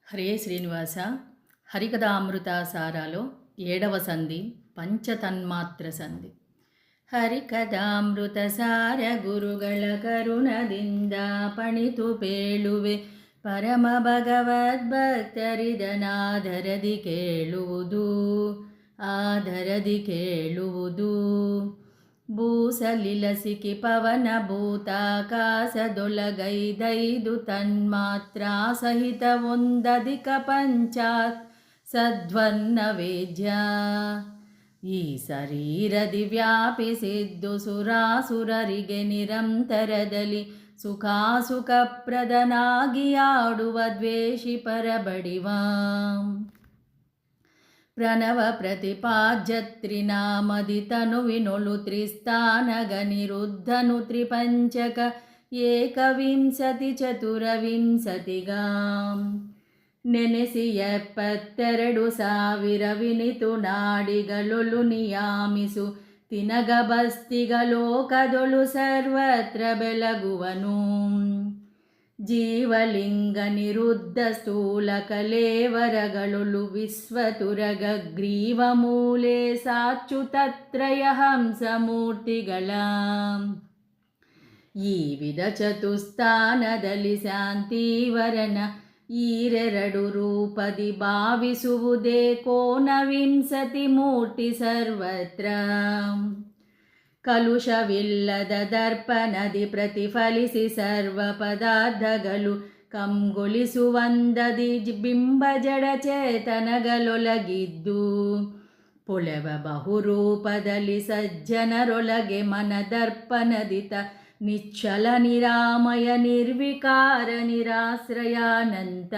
హరే శ్రీనివాస. హరికథామృత సారాలో 7వ సంధి పంచతన్మాత్ర ಸಂಧಿ. ಹರಿಕಥಾಮೃತ ಸಾರ ಗುರುಗಳ ಕರುಣದಿಂದ ಪಣಿತು ಪೇಳುವೆ ಪರಮ ಭಗವದ್ಭಕ್ತರಿದನಾದರದಿ ಕೇಳುವುದು ಆದರದಿ ಕೇಳುವುದು. ಭೂಸಲಿಲಸಿಕಿ ಪವನ ಭೂತಾಕಾಶದೊಳಗೈದೈದು ತನ್ಮಾತ್ರ ಸಹಿತ ಒಂದಧಿಕ ಪಂಚಾತ್ ಸದ್ವನ್ನ ವೇದ್ಯ. ಈ ಶರೀರದಿ ವ್ಯಾಪಿಸಿದ್ದು ಸುರಾಸುರರಿಗೆ ನಿರಂತರದಲ್ಲಿ ಸುಖಾಸುಖಪ್ರದನಾಗಿ ಆಡುವ ದ್ವೇಷಿ ಪರಬಡಿವಾ. ಪ್ರಣವ ಪ್ರತಿಪಾಜ್ಯತ್ರಿನಾಮದಿ ತನುವಿನೊಳು ತ್ರಿಸ್ಥಾನಗ ನಿರುದ್ಧನು ತ್ರಿಪಂಚಕ ಏಕವಿಂಶತಿ ಚತುರವಿಂಶತಿಗಾಂ. ನೆನೆಸಿ 72,000 ವಿನಿತು ನಾಡಿಗಳೊಳು ನಿಯಾಮಿಸು ತಿನಗ ಬಸ್ತಿಗಲೋಕದೊಳು ಸರ್ವತ್ರ ಬೆಳಗುವನು. ಜೀವಲಿಂಗ ನಿರುದ್ಧ ಸ್ಥೂಲ ಕಲೇವರಗಳೊಳು ವಿಶ್ವತುರಗ ಗ್ರೀವ ಮೂಲೆ ಸಾಚ್ಯುತತ್ರಯ ಹಂಸ ಮೂರ್ತಿಗಳ. ಈ ವಿಧ ಚತುಸ್ಥಾನದಲ್ಲಿ ಶಾಂತಿವರನ ಈರೆರಡು ರೂಪದಿ ಭಾವಿಸುವುದೇ ಕೋನವಿಂಶತಿ ಮೂರ್ತಿ ಸರ್ವತ್ರ. ಕಲುಷವಿಲ್ಲದ ದರ್ಪಣದಿ ಪ್ರತಿಫಲಿಸಿ ಸರ್ವ ಪದಾರ್ಥಗಳು ಕಂಗೊಳಿಸುವಂದದಿ ಬಿಂಬ ಜಡ ಚೇತನಗಳೊಳಗಿದ್ದು ಪೊಳೆವ ಬಹುರೂಪದಲ್ಲಿ ಸಜ್ಜನರೊಳಗೆ ಮನದರ್ಪಣದಿತ ನಿಶ್ಚಲ ನಿರಾಮಯ ನಿರ್ವಿಕಾರ ನಿರಾಶ್ರಯಾನಂತ.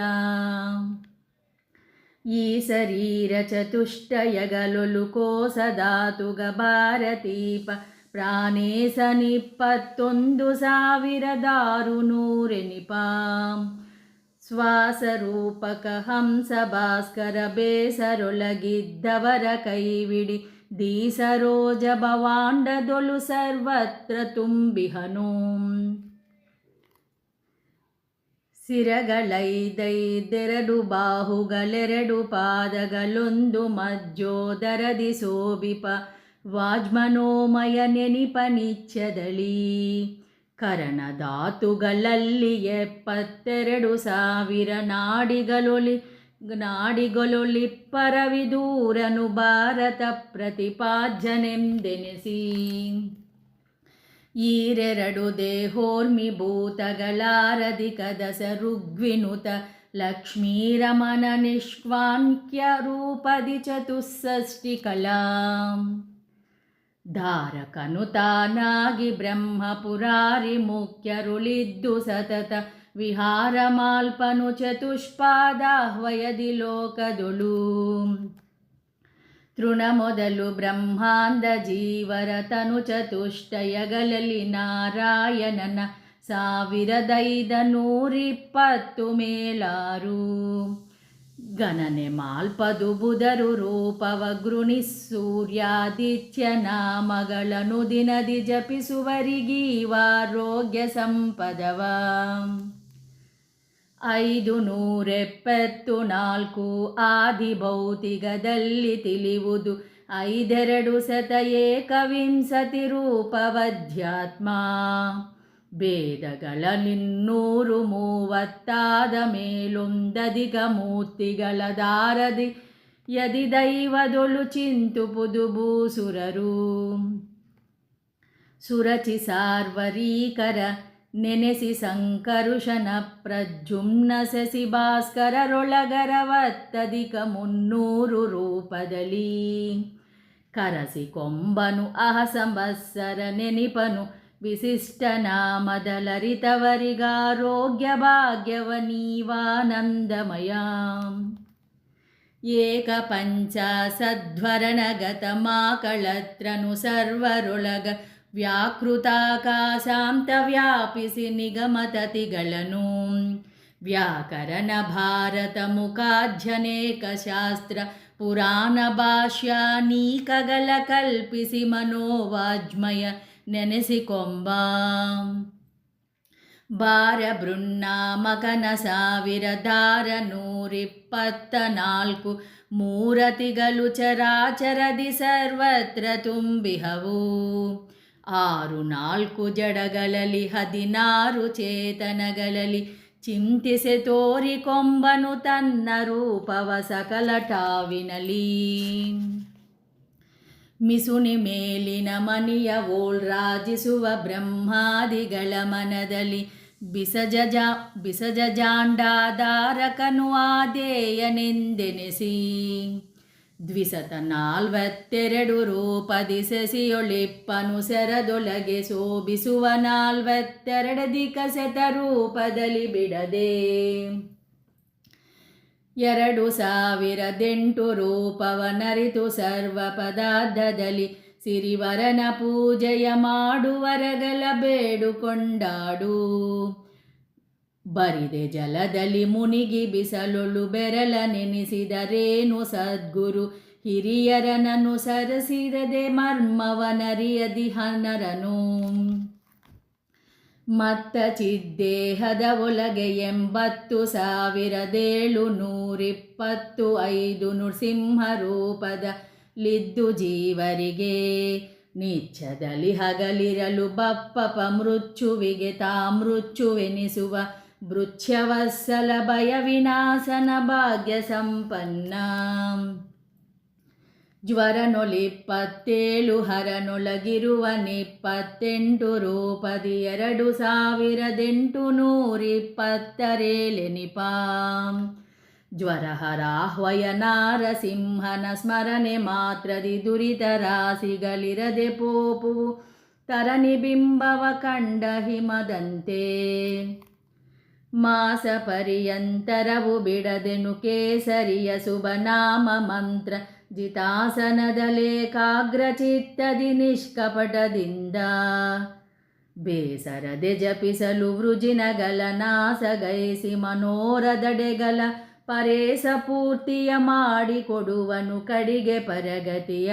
ಈ ಶರೀರ ಚತುಷ್ಟಯಗಳೊಳು ಕೋಸಧಾತುಗ ಭಾರತೀಪ ಪ್ರಾಣೇಶ 21,600 ಶ್ವಾಸರೂಪಕ ಹಂಸ ಭಾಸ್ಕರ ಬೇಸರೊಳಗಿದ್ದವರ ಕೈವಿಡಿ ದೀಸರೋಜ ಭವಾಂಡದೊಳು ಸರ್ವತ್ರ ತುಂಬಿಹನು. ಸಿರಗಳೈದೈದೆರಡು ಬಾಹುಗಳೆರಡು ಪಾದಗಳೊಂದು ಮಜ್ಜೋದರದಿ ಶೋಭಿಪ ವಾಜ್ಮನೋಮಯ ನೆನಿಪ ನಿಚ್ಚದಳಿ. ಕರಣಧಾತುಗಳಲ್ಲಿ 72,000 ನಾಡಿಗಳೊಳಿಪ್ಪರವಿದೂರನು ಭಾರತ ಪ್ರತಿಪಾದ್ಯನೆಂದೆನಿಸಿ. ಈರೆರಡು ದೇಹೋರ್ಮಿಭೂತಗಳಾರಧಿಕ ದಶ ಋಗ್ವಿನುತ ಲಕ್ಷ್ಮೀರಮಣ ನಿಷ್ಕ್ವಾಂಕ್ಯ ರೂಪದಿ ಚತುಷ್ಷಷ್ಟಿ ಕಲಾ. ಧಾರಕನು ತಾನಾಗಿ ಬ್ರಹ್ಮಪುರಾರಿ ಮುಖ್ಯರುಳಿದ್ದು ಸತತ ವಿಹಾರ ಮಾಲ್ಪನು ಚತುಷ್ಪಾದಾಹ್ವಯದಿ ಲೋಕದೊಳು. ತೃಣ ಮೊದಲು ಬ್ರಹ್ಮಾಂಡ ಜೀವರ ತನು ಚತುಷ್ಟಯಗಳಲ್ಲಿ ನಾರಾಯಣನ 1,520 ಮೇಲಾರು. ಗಣನೆ ಮಾಲ್ಪದು ಬುಧರು ರೂಪವ ಗೃಣಿ ಸೂರ್ಯಾದಿತ್ಯ ನಾಮಗಳನ್ನು ದಿನದಿ ಜಪಿಸುವರಿಗೀವಾರೋಗ್ಯ ಸಂಪದವ. 574 ಆದಿಭೌತಿಕದಲ್ಲಿ ತಿಳಿಯುವುದು 5,221 ರೂಪವಧ್ಯಾತ್ಮ. ಭೇದಗಳ 230 ಮೇಲೊಂದಧಿಕ ಮೂರ್ತಿಗಳ ದಾರದಿ ಯದಿ ದೈವದೊಳು ಚಿಂತುಪುದು ಭೂಸುರರು. ಸುರಚಿ ಸಾರ್ವರೀಕರ ನೆನೆಸಿ ಸಂಕರುಷನ ಪ್ರಜುಮ್ನ ಶಶಿ ಭಾಸ್ಕರರೊಳಗರವತ್ತಧಿಕ 300 ರೂಪದಲ್ಲಿ. ಕರಸಿ ಕೊಂಬನು ಅಹ ಸಂವತ್ಸರ ನೆನಿಪನು ವಿಶಿಷ್ಟ ನಾಮದಲರಿತವರಿಗಾರೋಗ್ಯ ಭಾಗ್ಯವ ನೀವಾನಂದಮಯ. ಏಕ ಪಂಚಾಸಧ್ವರಣಗತ ಮಾಕಳತ್ರನು ಸರ್ವರೊಳಗ ವ್ಯಾಕೃತಾಕಾಶಾಂತ ವ್ಯಾಪಿಸಿ ನಿಗಮತತಿಗಳನ್ನು. ವ್ಯಾಕರಣ ಭಾರತ ಮುಖಾಧ್ಯನೇಕ ಶಾಸ್ತ್ರ ಪುರಾಣ ಭಾಷ್ಯಾನೀಕಗಳ ಕಲ್ಪಿಸಿ ಮನೋವಾಜ್ಮಯ ನೆನೆಸಿಕೊಂಬ. ಬಾರಬೃನ್ನಾಮಕನ 1124 ಮೂರತಿಗಳು ಚರಾಚರದಿ ಸರ್ವತ್ರ ತುಂಬಿಹವು. 6 ಜಡಗಳಲ್ಲಿ 16 ಚೇತನಗಳಲ್ಲಿ ಚಿಂತಿಸೆ ತೋರಿಕೊಂಬನು ತನ್ನ ರೂಪವ ಸಕಲ ಟಾವಿನಲಿ. ಮಿಸುನಿ ಮೇಲಿನ ಮನಿಯ ಓಳ್ರಾಜಿಸುವ ಬ್ರಹ್ಮಾದಿಗಳ ಮನದಲ್ಲಿ ಬಿಸಜ ಜಾಂಡಾಧಾರಕನು ಆದೇಯನೆಂದೆನಿಸಿ. 242 ರೂಪದಿ ಸೆಸಿಯೊಳಿಪ್ಪನು ಸೆರದೊಳಗೆ ಶೋಭಿಸುವ 42 ದಿಕಸೆತ ರೂಪದಲ್ಲಿ ಬಿಡದೆ. 2008 ರೂಪವನರಿತು ಸರ್ವ ಪದಾರ್ಥದಲ್ಲಿ ಸಿರಿವರನ ಪೂಜೆಯ ಮಾಡುವರಗಲ ಬೇಡುಕೊಂಡಾಡು. ಬರಿದೆ ಜಲದಲ್ಲಿ ಮುನಿಗಿ ಬಿಸಲೊಳು ಬೆರಳ ನೆನೆಸಿದರೇನು ಸದ್ಗುರು ಹಿರಿಯರನನು ಸರಸಿರದೆ ಮರ್ಮವನರಿಯದಿಹನರನು. ಮತ್ತ ಚಿದ್ದೇಹದ ಒಳಗೆ 80,725 ನೃಸಿಂಹ ರೂಪದಲ್ಲಿದ್ದು ಜೀವರಿಗೆ ನಿಚ್ಚದಲ್ಲಿ ಹಗಲಿರಲು ಬಪ್ಪಪ ಮೃಚ್ಯುವಿಗೆ ತಾಮೃಚ್ಯುವೆನಿಸುವ ಭೃಚ್ಯವತ್ಸಲ ಭಯ ವಿನಾಶನ ಭಾಗ್ಯ ಸಂಪನ್ನ. ಜ್ವರನೊಳಿಪ್ಪತ್ತೇಳು ಹರನೊಳಗಿರುವ 28 ರೂಪದಿ 2827 ಜ್ವರಹರಾಹ್ವಯ ನಾರಸಿಂಹನ ಸ್ಮರಣೆ ಮಾತ್ರದಿ ದುರಿತ ರಾಶಿಗಳಿರದೆ ಪೋಪುವು ತರಣಿ ಬಿಂಬವ ಕಂಡ ಹಿಮದಂತೆ. ಮಾಸ ಪರ್ಯಂತರವು ಬಿಡದೆನು ಕೇಸರಿಯ ಶುಭನಾಮ ಮಂತ್ರ ಜಿತಾಸನದಲೇಕಾಗ್ರಚಿತ್ತದಿ ನಿಷ್ಕಪಟದಿಂದ. ಬೇಸರದೆ ಜಪಿಸಲು ವೃಜಿನಗಳ ನಾಸಗೈಸಿ ಮನೋರದಡೆಗಳ ಪರೇಶ ಪೂರ್ತಿಯ ಮಾಡಿಕೊಡುವನು ಕಡಿಗೆ ಪರಗತಿಯ.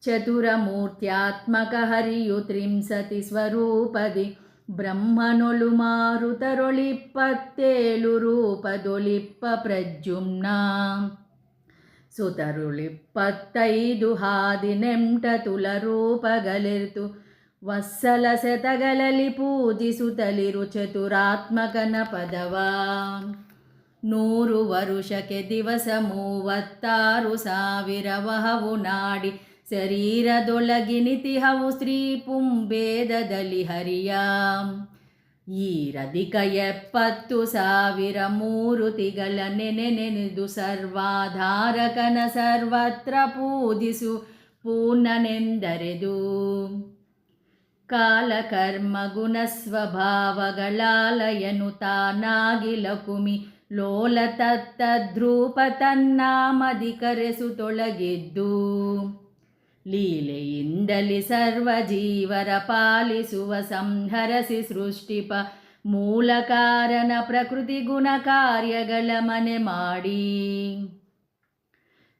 ಚತುರಮೂರ್ತ್ಯಾತ್ಮಕ ಹರಿಯು 30 ಸ್ವರೂಪದಿ ಬ್ರಹ್ಮನೊಳು ಮಾರುತರೊಳಿಪ್ಪತ್ತೇಳು ರೂಪದೊಳಿಪ್ಪ ಪ್ರದ್ಯುಮ್ನ. ಸುತರುಳಿಪ್ಪತ್ತೈದು ಹಾದಿನೆಂಟ ತುಲ ರೂಪಗಳಿರ್ತು ವತ್ಸಲ ಶತಗಳಲ್ಲಿ ಪೂಜಿಸುತ್ತಲಿರು ಚತುರಾತ್ಮಕನ ಪದವ. 100 ವರುಷಕ್ಕೆ ದಿವಸ 36,000 ವಹವು ನಾಡಿ ಶರೀರದೊಳಗಿನಿತಿಹವು ಸ್ತ್ರೀ ಪುಂಭೇದದಲ್ಲಿ ಹರಿಯ. ಈರಧಿಕ 70,000 ಮೂರುತಿಗಳ ನೆನೆದು ಸರ್ವಾಧಾರಕನ ಸರ್ವತ್ರ ಪೂಜಿಸು ಪೂರ್ಣನೆಂದರೆದು. ಕಾಲಕರ್ಮ ಗುಣ ಸ್ವಭಾವಗಳಾಲಯನು ತಾನಾಗಿ ಲಕುಮಿ ಲೋಲ ತತ್ತದ್ರೂಪ ತನ್ನಾಮದಿ ಕರೆಸು ತೊಳಗಿದ್ದು. ಲೀಲೆಯಿಂದಲಿ ಸರ್ವ ಜೀವರ ಪಾಲಿಸುವ ಸಂಹರಸಿ ಸೃಷ್ಟಿಪ ಮೂಲ ಕಾರಣ ಪ್ರಕೃತಿ ಗುಣ ಕಾರ್ಯಗಳ ಮನೆ ಮಾಡಿ.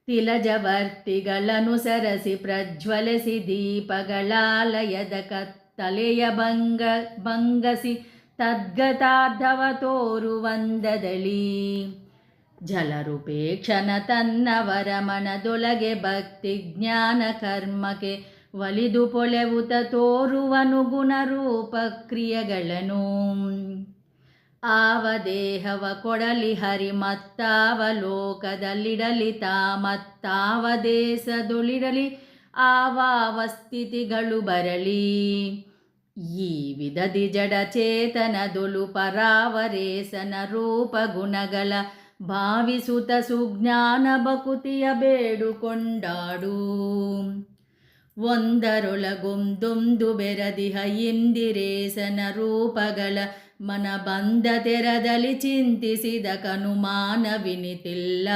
ತಿಲಜವರ್ತಿಗಳನುಸರಸಿ ಪ್ರಜ್ವಲಿಸಿ ದೀಪಗಳಾಲಯದ ಕತ್ತಲೆಯ ಭಂಗಸಿ ತದ್ಗತಾರ್ಧವ ತೋರುವಂದದಳಿ. ಜಲರೂಪೇಕ್ಷಣ ತನ್ನವರ ಮನದೊಳಗೆ ಭಕ್ತಿ ಜ್ಞಾನ ಕರ್ಮಕ್ಕೆ ಒಲಿದು ಪೊಳೆವುತ ತೋರುವನು ಗುಣರೂಪ ಕ್ರಿಯೆಗಳನ್ನು. ಆವ ದೇಹವ ಕೊಡಲಿ ಹರಿ ಮತ್ತಾವ ಲೋಕದಲ್ಲಿಡಲಿ ತಾ ಮತ್ತಾವ ದೇಶದೊಳಿಡಲಿ ಆವಾವ ಸ್ಥಿತಿಗಳು ಬರಲಿ. ಈ ವಿಧದಿ ಜಡ ಚೇತನದೊಳು ಪರಾವರೇಸನ ರೂಪ ಗುಣಗಳ ಭಾವಿಸುತ್ತ ಸುಜ್ಞಾನ ಬಕುತಿಯ ಬೇಡುಕೊಂಡಾಡು. ಒಂದರೊಳಗೊಂದೊಂದು ಬೆರದಿಹ ಇಂದಿರೇಸನ ರೂಪಗಳ ಮನ ಬಂದ ತೆರದಲ್ಲಿ ಚಿಂತಿಸಿದ ಕನುಮಾನವಿನಿತಿಲ್ಲ.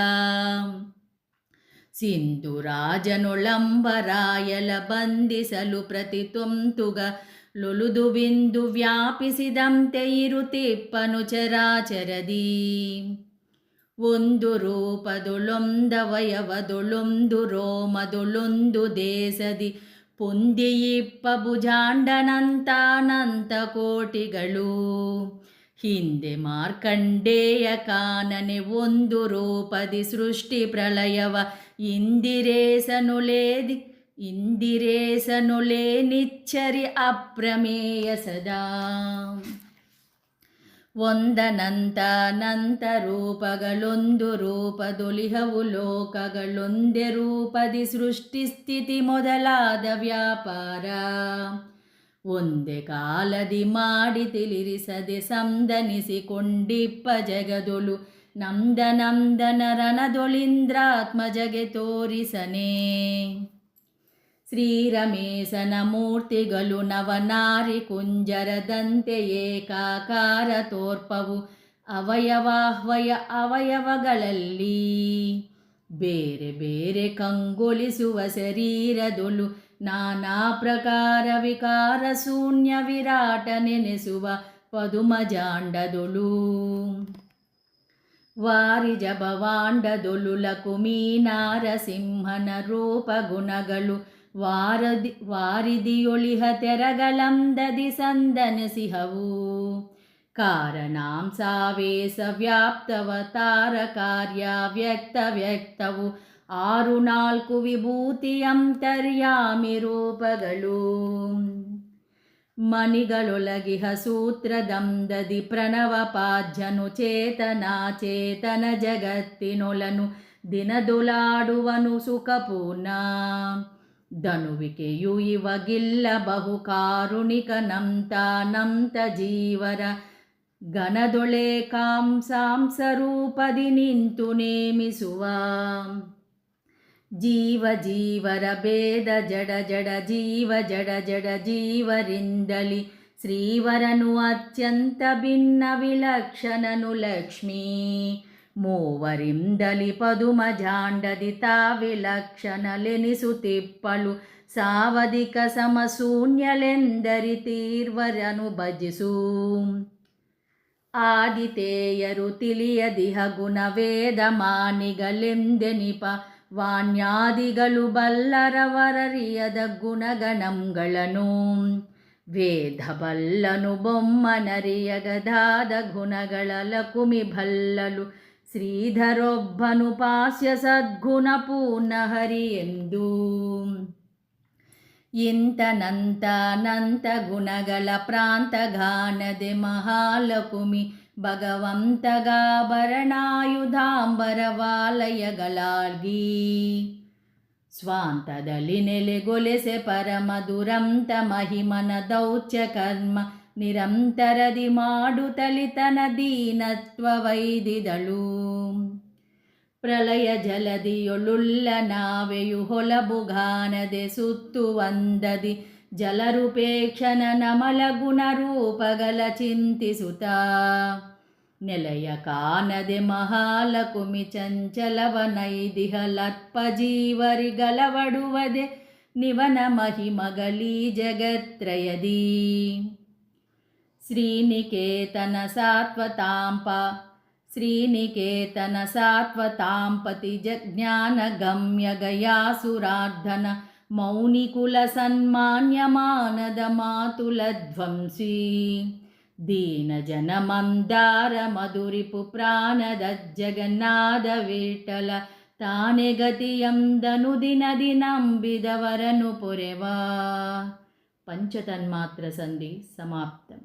ಸಿಂಧುರಾಜನೊಳಂಬರಾಯಲ ಬಂಧಿಸಲು ಪ್ರತಿ ತೊಂತುಗ ಲೊಲುದು ಬಿಂದು ವ್ಯಾಪಿಸಿದಂತೆ ಇರುತ್ತಿಪ್ಪನು ಚರಾಚರದಿ. ಒಂದು ರೂಪದೊಳೊಂದವಯವದೊಳೊಂದು ರೋಮದೊಳೊಂದು ದೇಶದಿ ಪೊಂದಿಯಿಪ್ಪ ಭುಜಾಂಡನಂತಾನಂತ ಕೋಟಿಗಳು. ಹಿಂದೆ ಮಾರ್ಕಂಡೇಯ ಕಾನನೆ ಒಂದು ರೂಪದಿ ಸೃಷ್ಟಿ ಪ್ರಳಯವ ಇಂದಿರೇಸನುಲೇ ನಿಚ್ಚರಿ ಅಪ್ರಮೇಯ ಸದಾ. ಒಂದನಂತ ರೂಪಗಳೊಂದು ರೂಪದೊಲಿಹವು ಲೋಕಗಳೊಂದೇ ರೂಪದಿ ಸೃಷ್ಟಿ ಸ್ಥಿತಿ ಮೊದಲಾದ ವ್ಯಾಪಾರ. ಒಂದೇ ಕಾಲದಿ ಮಾಡಿ ತಿಳಿರಿಸದೆ ಸಂದನಿಸಿಕೊಂಡಿಪ್ಪ ಜಗದೊಳು ನಂದನರನದೊಳಿಂದ್ರಾತ್ಮಜಗೆ ತೋರಿಸನೆ. ಶ್ರೀರಮೇಶನ ಮೂರ್ತಿಗಳು ನವನಾರಿ ಕುಂಜರದಂತೆ ಏಕಾಕಾರ ತೋರ್ಪವು ಅವಯವಗಳಲ್ಲಿ. ಬೇರೆ ಬೇರೆ ಕಂಗೊಳಿಸುವ ಶರೀರದೊಳು ನಾನಾ ಪ್ರಕಾರ ವಿಕಾರ ಶೂನ್ಯ ವಿರಾಟ ನೆನೆಸುವ ಪದುಮಜಾಂಡದೊಳು. ವಾರಿಜ ಭವಾಂಡದೊಳು ಲಕುಮೀ ನಾರಸಿಂಹನ ರೂಪ ಗುಣಗಳು ವಾರಿದಿಯೊಳಿಹ ತೆರಗಳಂದದಿ ಸಂದನಸಿಹವು. ಕಾರಣಾಂಸಾವೇಶ ವ್ಯಾಪ್ತವತಾರ ಕಾರ್ಯ ವ್ಯಕ್ತವು 6 ವಿಭೂತಿ ಅಂತರ್ಯಾಮಿ ರೂಪಗಳು. ಮಣಿಗಳೊಳಗಿಹ ಸೂತ್ರದಂದದಿ ಪ್ರಣವಪಾಜ್ಯನು ಚೇತನ ಜಗತ್ತಿನೊಳನು ದಿನದೊಲಾಡುವನು ಸುಖಪೂರ್ಣ. ಧನುವಿಕೆಯು ಇವಗಿಲ್ಲ ಬಹು ಕಾರುಣಿಕನಂತ ಜೀವರ ಗಣದೊಳೆ ಕಾಂಸಾಂಸರೂಪದಿ ನಿಂತು ನೇಮಿಸುವ. ಜೀವರ ಭೇದ ಜಡ ಜೀವರಿಂದಲಿ ಶ್ರೀವರನು ಅತ್ಯಂತ ಭಿನ್ನ ವಿಲಕ್ಷಣನು ಲಕ್ಷ್ಮೀ. ಮೂವರಿಂದಲಿ ಪದುಮಜಾಂಡದಿ ತಾವಿಲಕ್ಷಣಲೆನಿಸುತ್ತಿಪ್ಪಳು ಸಾವಧಿಕ ಸಮಶೂನ್ಯಲೆಂದರಿ ತೀರ್ವರನು ಭಜಿಸು. ಆದಿತೇಯರು ತಿಳಿಯದಿಹ ಗುಣವೇದ ಮಾನಿಗಳೆಂದೆನಿಪ ವಾಣ್ಯಾದಿಗಳು ಬಲ್ಲರವರರಿಯದ ಗುಣಗಣಂಗಳನ್ನು. ವೇದ ಬಲ್ಲನು ಬೊಮ್ಮನರಿಯಗದಾದ ಗುಣಗಳ ಲಕುಮಿ ಬಲ್ಲಲು ಶ್ರೀಧರೊಬ್ಬನು ಪಾಸ್ಯ ಸದ್ಗುಣ ಪೂರ್ಣ ಹರಿಯೆಂದು. ಇಂತನಂತ ಗುಣಗಳ ಪ್ರಾಂತಗಾನದೆ ಮಹಾಲಕುಮಿ ಭಗವಂತಗಾಭರಣಾಯುಧಾಂಬರವಾಲಯಗಳಾಗಿ. ಸ್ವಾಂತದಲ್ಲಿ ನೆಲೆಗೊಲೆಸೆ ಪರಮ ದುರಂತ ಮಹಿಮನ ದೌತ್ಯ ಕರ್ಮ ನಿರಂತರದಿ ಮಾಡುತ್ತಲಿತನ ದೀನತ್ವ ವೈದಿದಳು. ಪ್ರಳಯ ಜಲದಿಯೊಳುಳ್ಳ ನಾವೆಯು ಹೊಲಬುಗಾನದೆ ಸುತ್ತುವಂದದಿ ಜಲರೂಪೇಕ್ಷನ ನಮಲ ಗುಣರೂಪಗಳ ಚಿಂತಿಸುತ್ತ. ನೆಲೆಯ ಕಾನದೆ ಮಹಾಲಕುಮಿ ಚಂಚಲವನೈದಿಹ ಲರ್ಪ ಜೀವರಿಗಳವಡುವದೆ ನಿವನ ಮಹಿಮಗಳೀ ಜಗತ್ರಯದಿ. ಶ್ರೀನಿಕೇತನ ಸಾತ್ವತಾಂಪತಿ ಜ್ಞಾನ ಗಮ್ಯ ಗಯಾಸುರಾರ್ಧನ ಮೌನಿಕುಲ ಸನ್ಮಾನ್ಯಮಾನದ ಮಾತುಲಧ್ವಂಸಿ. ದೀನ ಜನ ಮಂದಾರ ಮಧುರಿಪು ಪ್ರಾಣದ ಜಗನ್ನಾದ ವಿಠಲ ತಾನೆ ಗತಿಯಂದನು ದಿನಂಬಿದವರನು ಪೊರೆವ. ಪಂಚತನ್ಮಾತ್ರ ಸಂಧಿ ಸಮಾಪ್ತಂ.